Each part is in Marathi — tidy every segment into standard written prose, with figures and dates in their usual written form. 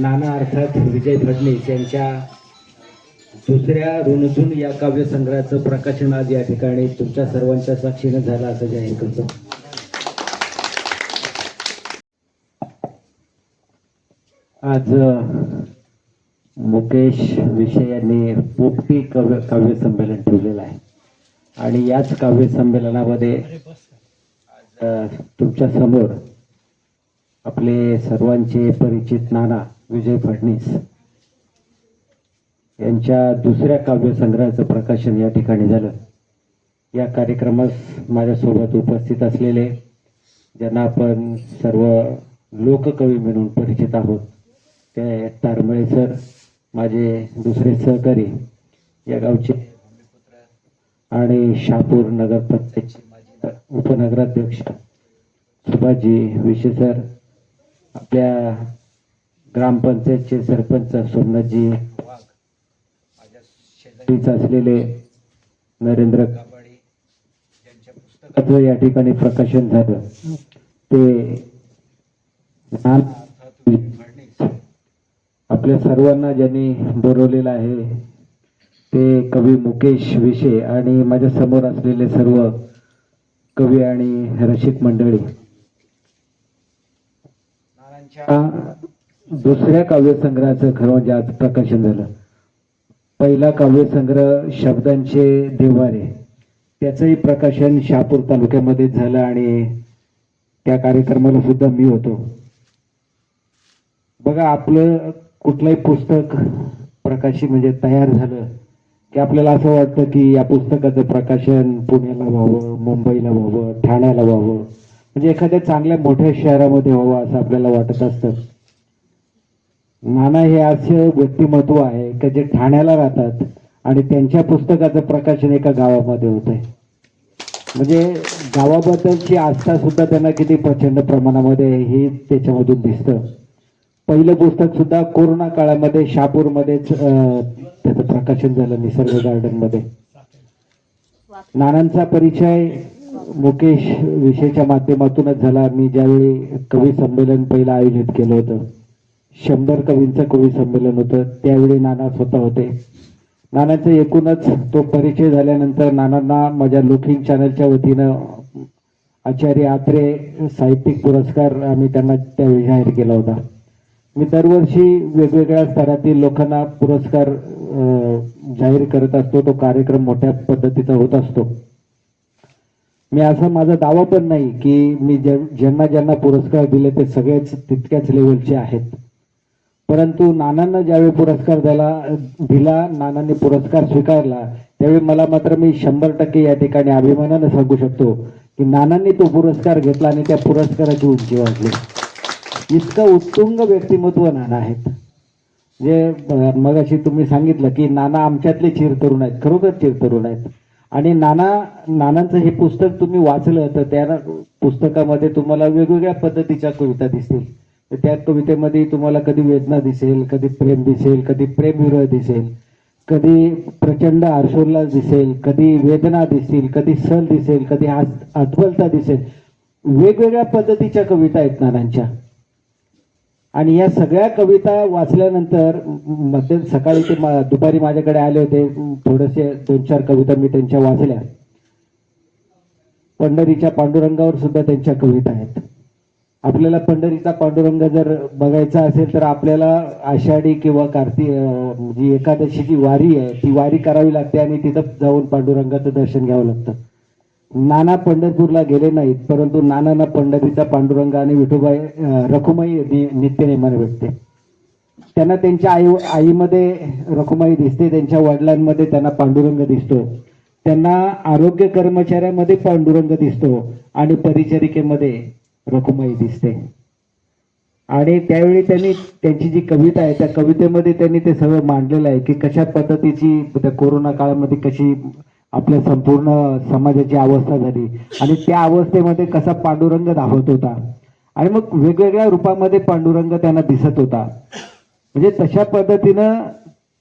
नाना अर्थात विजय फडणीस यांच्या दुसऱ्या ऋणधून या काव्यसंग्रहाचं प्रकाशन आज या ठिकाणी तुमच्या सर्वांच्या साक्षीने झालं असं जाहीर करतो. आज मुकेश विषय यांनी पोपटी काव्य संमेलन ठेवलेलं आहे आणि याच काव्य संमेलनामध्ये तुमच्या समोर आपले सर्वांचे परिचित नाना विजय फडणीस यांच्या दुसऱ्या काव्यसंग्रहाचं प्रकाशन या ठिकाणी झालं. या कार्यक्रमास माझ्यासोबत उपस्थित असलेले ज्यांना आपण सर्व लोककवी म्हणून परिचित आहोत ते तारमळे सर, माझे दुसरे सहकारी या गावचे आणि शहापूर नगर पंचायतचे उपनगराध्यक्ष सुभाषजी विशे सर, आपल्या ग्रामपंचायतचे सरपंच सोमनाथजी वाघ, माझ्या शेजारीच असलेले नरेंद्र काबाडी ज्यांच्या पुस्तकाचं या ठिकाणी प्रकाशन झालं ते आपल्या सर्वांना ज्यांनी बोलवलेलं आहे ते कवी मुकेश विशे आणि माझ्या समोर असलेले सर्व कवी आणि रसिक मंडळी. दुसऱ्या काव्यसंग्रहाचं खरं म्हणजे आज प्रकाशन झालं. पहिला काव्यसंग्रह शब्दांचे देव्हारे त्याचंही प्रकाशन शहापूर तालुक्यामध्ये झालं आणि त्या कार्यक्रमाला सुद्धा मी होतो. बघा, आपलं कुठलंही पुस्तक प्रकाशित म्हणजे तयार झालं की आपल्याला असं वाटतं की या पुस्तकाचं प्रकाशन पुण्याला व्हावं, मुंबईला व्हावं, ठाण्याला व्हावं, म्हणजे एखाद्या चांगल्या मोठ्या शहरामध्ये व्हावं असं आपल्याला वाटत असतं. नाना हे असे व्यक्तिमत्व आहे की जे ठाण्याला राहतात आणि त्यांच्या पुस्तकाचं प्रकाशन एका गावामध्ये होत आहे. म्हणजे गावाबद्दलची आस्था सुद्धा त्यांना किती प्रचंड प्रमाणामध्ये हे त्याच्यामधून दिसतं. पहिलं पुस्तक सुद्धा कोरोना काळामध्ये शहापूरमध्येच त्याचं प्रकाशन झालं, निसर्ग गार्डन मध्ये. नानांचा परिचय मुकेश विषयच्या माध्यमातूनच झाला. मी ज्यावेळी कवी संमेलन पहिलं आयोजित केलं होतं, 100 कवींचं कवी संमेलन होतं, त्यावेळी नाना स्वतः होते. नानाचं एकूणच तो परिचय झाल्यानंतर नानांना माझ्या लुकिंग चॅनलच्या वतीनं आचार्य आत्रे साहित्यिक पुरस्कार आम्ही त्यांना त्यावेळी जाहीर केला होता. मी दरवर्षी वेगवेगळ्या स्तरातील लोकांना पुरस्कार जाहीर करत असतो. तो कार्यक्रम मोठ्या पद्धतीचा होत असतो. मी असा माझा दावा पण नाही की मी ज्यांना ज्यांना पुरस्कार दिले ते सगळेच तितक्याच लेवलचे आहेत, परंतु नानांना ज्यावेळी पुरस्कार दिला नानांनी पुरस्कार स्वीकारला त्यावेळी मला मात्र मी 100% या ठिकाणी अभिमानानं सांगू शकतो की नानांनी तो पुरस्कार घेतला आणि त्या पुरस्काराची उंची वाढली. इतकं उत्तुंग व्यक्तिमत्व नाना आहेत. जे मगाशी तुम्ही सांगितलं की नाना आमच्यातले चिरतरुण आहेत, खरोखर चिरतरुण आहेत. आणि नानांचं हे पुस्तक तुम्ही वाचलं तर त्या पुस्तकामध्ये तुम्हाला वेगवेगळ्या पद्धतीच्या कविता दिसतील. त्या कवितेमध्ये तुम्हाला कधी वेदना दिसेल, कधी प्रेम दिसेल, कधी प्रेमविरह दिसेल, कधी प्रचंड हर्षोल्लास दिसेल, कधी वेदना दिसतील, कधी सल दिसेल, कधी आठवलता दिसेल. वेगवेगळ्या पद्धतीच्या कविता आहेत नानांच्या. आणि या सगळ्या कविता वाचल्यानंतर सकाळी ते दुपारी माझ्याकडे आले होते, थोडेसे 2-4 कविता मी त्यांच्या वाचल्या. पंढरीच्या पांडुरंगावर सुद्धा त्यांच्या कविता आहेत. आपल्याला पंढरीचा पांडुरंग जर बघायचा असेल तर आपल्याला आषाढी किंवा जी एकादशीची वारी आहे ती वारी करावी लागते आणि तिथं जाऊन पांडुरंगाचं दर्शन घ्यावं लागतं. नाना पंढरपूरला गेले नाहीत, परंतु नानांना पंढरीचा पांडुरंग आणि विठोबाई रखुमाई नित्यनेमाने भेटते. त्यांना त्यांच्या आईमध्ये रखुमाई दिसते, त्यांच्या वडिलांमध्ये त्यांना पांडुरंग दिसतो, त्यांना आरोग्य कर्मचाऱ्यामध्ये पांडुरंग दिसतो आणि परिचारिकेमध्ये रखुमाई दिसते. आणि त्यावेळी त्यांनी त्यांची जी कविता आहे त्या कवितेमध्ये त्यांनी ते सगळं मांडलेलं आहे की कशा पद्धतीची त्या कोरोना काळामध्ये कशी आपल्या संपूर्ण समाजाची अवस्था झाली आणि त्या अवस्थेमध्ये कसा पांडुरंग धावत होता आणि मग वेगवेगळ्या रूपामध्ये पांडुरंग त्यांना दिसत होता. म्हणजे तशा पद्धतीनं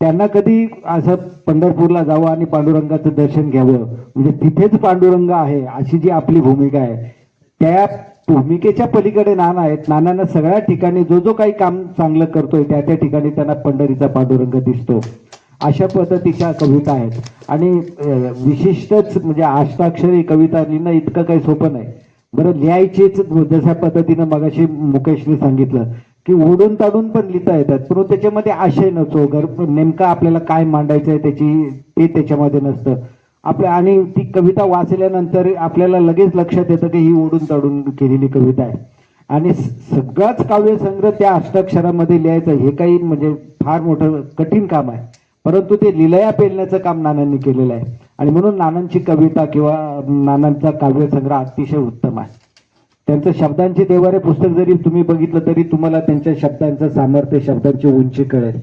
त्यांना कधी असं पंढरपूरला जावं आणि पांडुरंगाचं दर्शन घ्यावं म्हणजे तिथेच पांडुरंग आहे अशी जी आपली भूमिका आहे त्या भूमिकेच्या पलीकडे नाना आहेत. नानांना सगळ्या ठिकाणी जो जो काही काम चांगलं करतोय त्या त्या ठिकाणी त्यांना पंढरीचा पांडुरंग दिसतो. अशा पद्धतीच्या कविता आहेत. आणि विशिष्टच म्हणजे अष्टाक्षरी कविता लिहिणं इतकं काही सोपं नाही. बरं, लिहायचीच जशा पद्धतीनं मगाशी मुकेशने सांगितलं की ओढून ताडून पण लिहिता येतात, पण त्याच्यामध्ये आशय नसतो, नेमका आपल्याला काय मांडायचं आहे ते त्याच्यामध्ये नसतं आपल्या. आणि ती कविता वाचल्यानंतर आपल्याला लगेच लक्षात येतं की ही ओढून ताडून केलेली कविता आहे. आणि सगळाच काव्यसंग्रह त्या अष्टाक्षरामध्ये लिहायचं हे काही म्हणजे फार मोठं कठीण काम आहे, परंतु ते लिलया पेलण्याचं काम नानांनी केलेलं आहे. आणि म्हणून नानांची कविता किंवा नानांचा काव्यसंग्रह अतिशय उत्तम आहे. त्यांचं शब्दांचे देवारे पुस्तक जरी तुम्ही बघितलं तरी तुम्हाला त्यांच्या शब्दांचं सामर्थ्य, शब्दांची उंची कळेल.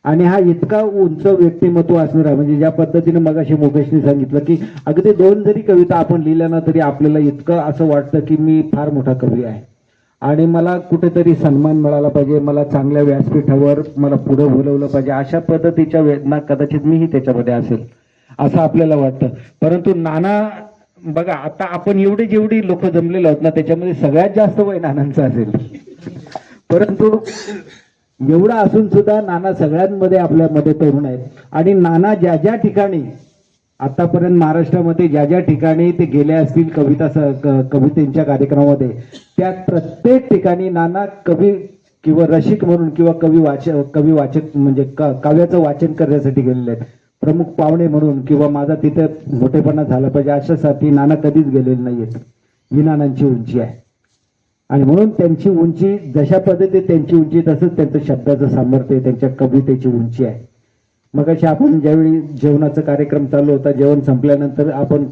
आणि हा इतका उंच व्यक्तिमत्व असणार आहे, म्हणजे ज्या पद्धतीने मगाशी मुकेशने सांगितलं की अगदी 2 जरी कविता आपण लिहिल्या ना तरी आपल्याला इतकं असं वाटतं की मी फार मोठा कवी आहे आणि मला कुठेतरी सन्मान मिळाला पाहिजे, मला चांगल्या व्यासपीठावर मला पुढे बोलवलं पाहिजे, अशा पद्धतीच्या वेदना कदाचित मीही त्याच्यामध्ये असेल असं आपल्याला वाटतं. परंतु नाना बघा, आता आपण जेवढी लोक जमलेलो आहोत ना त्याच्यामध्ये सगळ्यात जास्त वय नानांचं असेल, परंतु एवढं असून सुद्धा नाना सगळ्यांमध्ये आपल्यामध्ये तरुण आहेत. आणि नाना ज्या ज्या ठिकाणी आतापर्यंत महाराष्ट्रामध्ये ज्या ज्या ठिकाणी ते गेले असतील कवितेच्या कार्यक्रमामध्ये, त्या प्रत्येक ठिकाणी नाना कवी किंवा रसिक म्हणून किंवा कवी वाचक म्हणजे काव्याचं वाचन करण्यासाठी गेलेले आहेत, प्रमुख पाहुणे म्हणून किंवा माझा तिथे मोठेपणा झाला पाहिजे अशासाठी नाना कधीच गेलेले नाहीयेत. ही नानांची उंची आहे. आणि म्हणून त्यांची उंची जशा पद्धतीने त्यांची उंची तसंच त्यांचं शब्दाचं सामर्थ्य, त्यांच्या कवितेची उंची आहे. मग अशी आपण ज्यावेळी जेवणाचा कार्यक्रम चालू होता, जेवण संपल्यानंतर आपण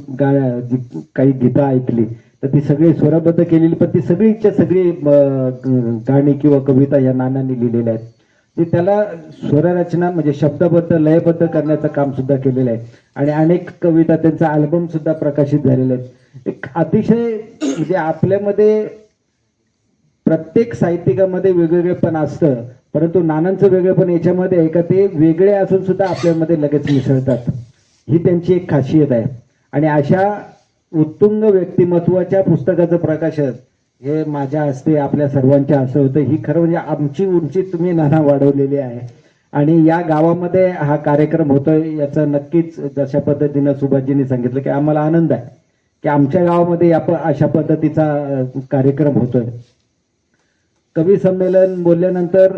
काही गीतं ऐकली तर ती सगळी स्वरबद्ध केलेली, पण ती सगळी गाणी किंवा कविता या नानांनी लिहिलेल्या आहेत. ते त्याला स्वररचना म्हणजे शब्दबद्ध लयबद्ध करण्याचं काम सुद्धा केलेलं आहे. आणि अनेक कविता त्यांचा अल्बम सुद्धा प्रकाशित झालेले आहेत. एक अतिशय म्हणजे आपल्यामध्ये प्रत्येक साहित्यिकामध्ये वेगवेगळेपण असतं, परंतु नानांचं वेगळेपण याच्यामध्ये आहे का ते वेगळे असून सुद्धा आपल्यामध्ये लगेच मिसळतात. ही त्यांची एक खासियत आहे. आणि अशा उत्तुंग व्यक्तिमत्वाच्या पुस्तकाचं प्रकाशन हे माझ्या हस्ते आपल्या सर्वांच्या हस्ते होतं. ही खरं म्हणजे आमची उंची तुम्ही नाना वाढवलेली आहे. आणि या गावामध्ये हा कार्यक्रम होतोय याचं नक्कीच जशा पद्धतीनं सुभाषजींनी सांगितलं की आम्हाला आनंद आहे की आमच्या गावामध्ये अशा पद्धतीचा कार्यक्रम होतोय. कवी संमेलन बोलल्यानंतर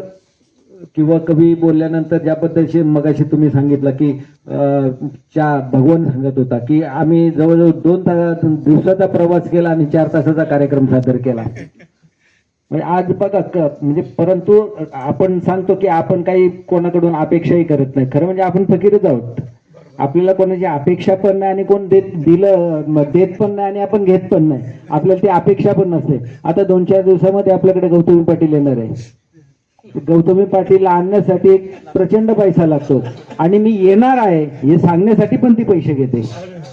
किंवा कवी बोलल्यानंतर ज्या पद्धतीने मगाशी तुम्ही सांगितलं की भगवान सांगत होता की आम्ही जवळजवळ 2 दिवसाचा प्रवास केला आणि 4 तासाचा कार्यक्रम सादर केला. म्हणजे आज बघा म्हणजे परंतु आपण सांगतो की आपण काही कोणाकडून अपेक्षाही करत नाही. खरं म्हणजे आपण फकीरच आहोत. आपल्याला कोणाची अपेक्षा पण नाही आणि कोण देत पण नाही आणि आपण घेत पण नाही. आपल्याला ती अपेक्षा पण नसते. आता 2-4 दिवसामध्ये आपल्याकडे गौतमी पाटील येणार आहे. गौतमी पाटील आणण्यासाठी एक प्रचंड पैसा लागतो आणि मी येणार आहे हे सांगण्यासाठी पण ती पैसे घेते.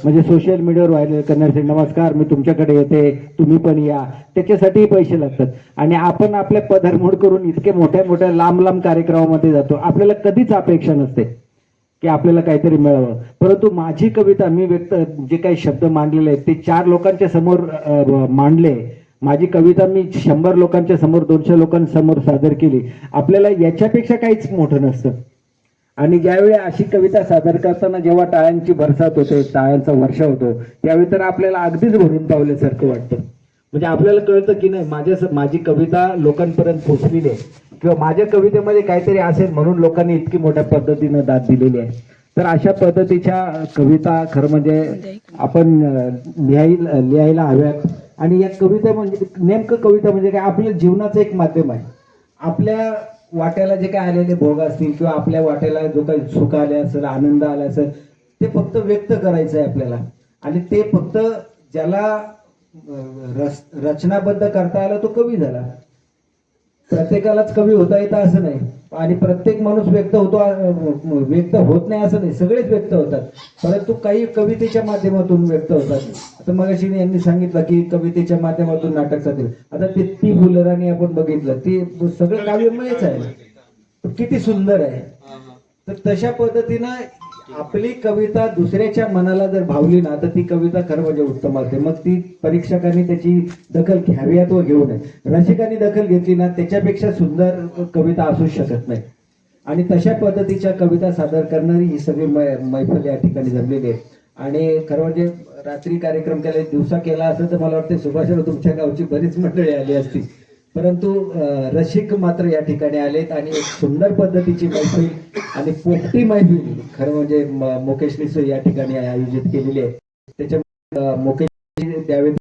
म्हणजे सोशल मीडियावर व्हायरल करण्यासाठी नमस्कार मी तुमच्याकडे येते तुम्ही पण या, त्याच्यासाठीही पैसे लागतात. आणि आपण आपल्या पदरमोड करून इतके मोठ्या लांब कार्यक्रमामध्ये जातो. आपल्याला कधीच अपेक्षा नसते की आपल्याला काहीतरी मिळावं. परंतु माझी कविता मी जे काही शब्द मांडलेले आहेत ते 4 लोकांच्या समोर मांडले. माझी कविता मी 100 लोकांच्या समोर 200 लोकांसमोर सादर केली. आपल्याला याच्यापेक्षा काहीच मोठं नसतं. आणि ज्यावेळी अशी कविता सादर करताना जेव्हा टाळ्यांची बरसात होते, टाळ्यांचा वर्षा होतो, त्यावेळी तर आपल्याला अगदीच भरून पावल्यासारखं वाटतं. म्हणजे आपल्याला कळतं की नाही माझी कविता लोकांपर्यंत पोहोचलेली आहे किंवा माझ्या कवितेमध्ये काहीतरी असेल म्हणून लोकांनी इतकी मोठ्या पद्धतीनं दाद दिलेली आहे. तर अशा पद्धतीच्या कविता खरं म्हणजे आपण लिहायला हव्यात. आणि या कविता म्हणजे नेमकं कविता म्हणजे काय आपल्या जीवनाचं एक माध्यम आहे. आपल्या वाट्याला जे काय आलेले भोग असतील किंवा आपल्या वाट्याला जो काही सुख आले असेल, आनंद आला असेल, ते फक्त व्यक्त करायचं आहे आपल्याला. आणि ते फक्त ज्याला रचनाबद्ध करता आला तो कवी झाला. प्रत्येकालाच कवी होता येतं असं नाही. आणि प्रत्येक माणूस व्यक्त होत नाही असं नाही. सगळेच व्यक्त होतात, परंतु काही कवितेच्या माध्यमातून व्यक्त होतात. आता मगाशी यांनी सांगितलं की कवितेच्या माध्यमातून नाटक सादर. आता ती फुलराणी आपण बघितलं, ती सगळं काव्यमयच आहे, किती सुंदर आहे. तर तशा पद्धतीनं आपली कविता दुसऱ्याच्या मनाला जर भावली ना तर ती कविता खरं म्हणजे उत्तम असते. मग ती परीक्षकांनी त्याची दखल घ्यावी अथवा घेऊ नये. रसिकांनी दखल घेतली ना त्याच्यापेक्षा सुंदर कविता असू शकत नाही. आणि तशा पद्धतीच्या कविता सादर करणारी ही सगळी मैफल या ठिकाणी जमलेली आहे. आणि खरं म्हणजे रात्री कार्यक्रम केला, दिवसा केला असं तर मला वाटतं सुभाषराव तुमच्या गावची बरीच मंडळी आली असती, परंतु रसिक मात्र या ठिकाणी आलेत आणि एक सुंदर पद्धतीची मैफिल आणि पोपटी मैफिल खरं म्हणजे मुकेशनी या ठिकाणी आयोजित केलेली आहे. त्याच्यामुळे मुकेश द्यावे